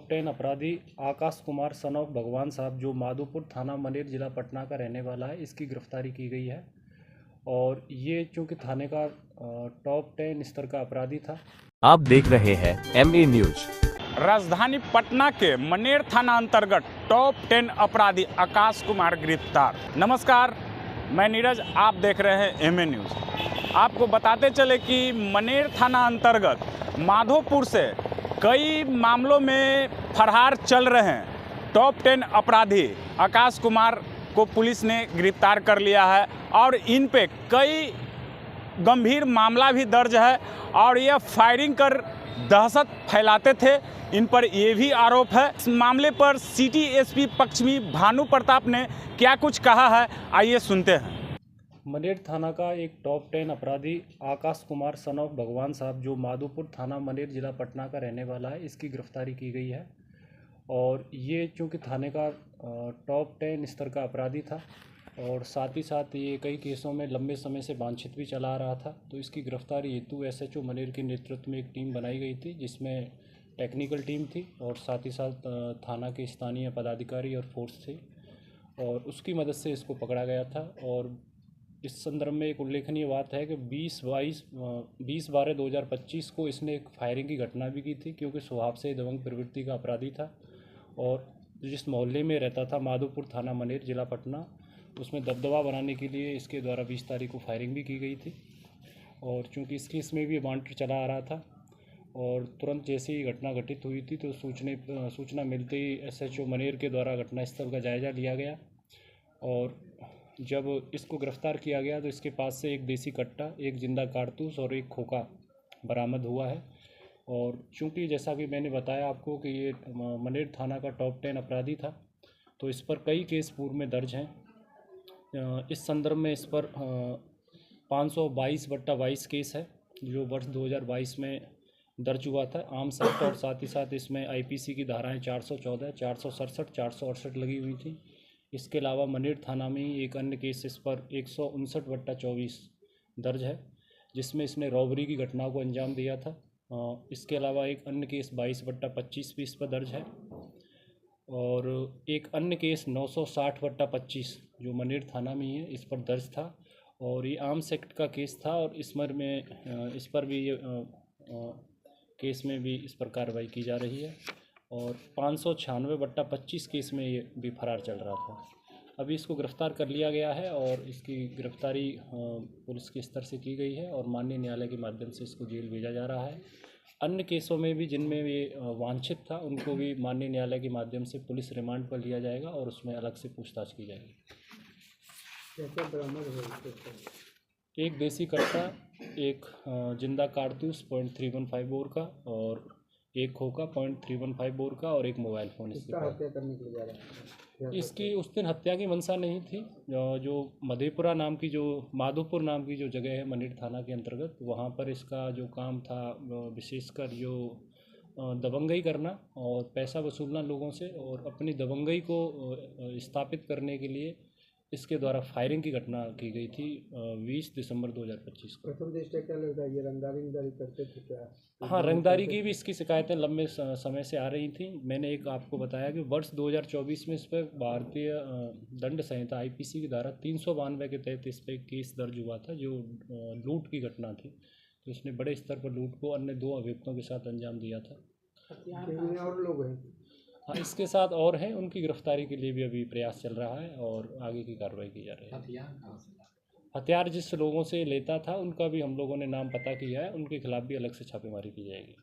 Top 10 अपराधी Akash Kumar son of भगवान साहब, जो माधोपुर थाना मनेर जिला पटना का रहने वाला है, इसकी गिरफ्तारी की गई है। और ये चूँकि थाने का टॉप 10 स्तर का अपराधी था। आप देख रहे हैं MA न्यूज। राजधानी पटना के मनेर थाना अंतर्गत टॉप 10 अपराधी आकाश कुमार गिरफ्तार। नमस्कार, मैं नीरज, आप देख रहे हैं MA न्यूज। आपको बताते चले कि मनेर थाना अंतर्गत माधोपुर से कई मामलों में फरार चल रहे हैं टॉप 10 अपराधी आकाश कुमार को पुलिस ने गिरफ्तार कर लिया है और इन पे कई गंभीर मामला भी दर्ज है और यह फायरिंग कर दहशत फैलाते थे, इन पर ये भी आरोप है। इस मामले पर सिटी एसपी पश्चिमी भानु प्रताप ने क्या कुछ कहा है, आइए सुनते हैं। मनेर थाना का एक टॉप 10 अपराधी आकाश कुमार सन ऑफ भगवान साहब, जो माधोपुर थाना मनेर जिला पटना का रहने वाला है, इसकी गिरफ्तारी की गई है। और ये चूँकि थाने का टॉप 10 स्तर का अपराधी था और साथ ही साथ ये कई केसों में लंबे समय से वांछित भी चला आ रहा था, तो इसकी गिरफ्तारी हेतु SHO मनेर के नेतृत्व में एक टीम बनाई गई थी, जिसमें टेक्निकल टीम थी और साथ ही साथ थाना के स्थानीय पदाधिकारी और फोर्स थे, और उसकी मदद से इसको पकड़ा गया था। और इस संदर्भ में एक उल्लेखनीय बात है कि 20/12/2025 को इसने एक फायरिंग की घटना भी की थी, क्योंकि स्वभाव से दबंग प्रवृत्ति का अपराधी था और जिस मोहल्ले में रहता था माधोपुर थाना मनेर जिला पटना, उसमें दबदबा बनाने के लिए इसके द्वारा 20 तारीख को फायरिंग भी की गई थी। और चूँकि इस केस में भी वांट चला आ रहा था और तुरंत जैसे ही घटना घटित हुई थी तो सूचना मिलते ही SHO मनेर के द्वारा घटनास्थल का जायज़ा लिया गया और जब इसको गिरफ्तार किया गया तो इसके पास से एक देसी कट्टा, एक जिंदा कारतूस और एक खोखा बरामद हुआ है। और चूँकि जैसा कि मैंने बताया आपको कि ये मनेर थाना का टॉप 10 अपराधी था, तो इस पर कई केस पूर्व में दर्ज हैं। इस संदर्भ में इस पर 522/22 केस है, जो वर्ष 2022 में दर्ज हुआ था आर्म्स एक्ट, और साथ ही साथ इसमें IPC की धाराएं 414, 467, 468 लगी हुई थी। इसके अलावा मनेर थाना में ही एक अन्य केस इस पर 159/24 दर्ज है, जिसमें इसने रॉबरी की घटना को अंजाम दिया था। इसके अलावा एक अन्य केस 22/25 भी इस पर दर्ज है और एक अन्य केस 960/25 जो मनेर थाना में ही है, इस पर दर्ज था और ये आर्म्स एक्ट का केस था और इस पर भी ये केस में भी इस पर कार्रवाई की जा रही है। और 596/25 केस में ये भी फरार चल रहा था। अभी इसको गिरफ्तार कर लिया गया है और इसकी गिरफ्तारी पुलिस के स्तर से की गई है और माननीय न्यायालय के माध्यम से इसको जेल भेजा जा रहा है। अन्य केसों में भी जिनमें ये वांछित था, उनको भी माननीय न्यायालय के माध्यम से पुलिस रिमांड पर लिया जाएगा और उसमें अलग से पूछताछ की जाएगी। एक देसी कट्टा, एक जिंदा कारतूस 0.315 बोर का और एक खोखा 0.315 बोर का और एक मोबाइल फ़ोन इसके पास। हत्या करने के लिए जा रहा है। इसकी उस दिन हत्या की मंशा नहीं थी। जो मधेपुरा नाम की, जो माधोपुर नाम की जो जगह है मनेर थाना के अंतर्गत, वहाँ पर इसका जो काम था विशेषकर जो दबंगई करना और पैसा वसूलना लोगों से और अपनी दबंगई को स्थापित करने के लिए इसके द्वारा फायरिंग की घटना की गई थी 20 दिसंबर 2025 को। प्रथम दृष्टया क्या लगता है, ये रंगदारी करते थे क्या? हाँ, रंगदारी की भी इसकी शिकायतें लंबे समय से आ रही थी। मैंने एक आपको बताया कि वर्ष 2024 में इस पर भारतीय दंड संहिता IPC की धारा 392 के तहत इस पर एक केस दर्ज हुआ था, जो लूट की घटना थी। तो इसने बड़े स्तर पर लूट को अन्य 2 अभियुक्तों के साथ अंजाम दिया था। और लोग हैं? हाँ, इसके साथ और हैं, उनकी गिरफ्तारी के लिए भी अभी प्रयास चल रहा है और आगे की कार्रवाई की जा रही है। हथियार जिस लोगों से लेता था उनका भी हम लोगों ने नाम पता किया है, उनके खिलाफ भी अलग से छापेमारी की जाएगी।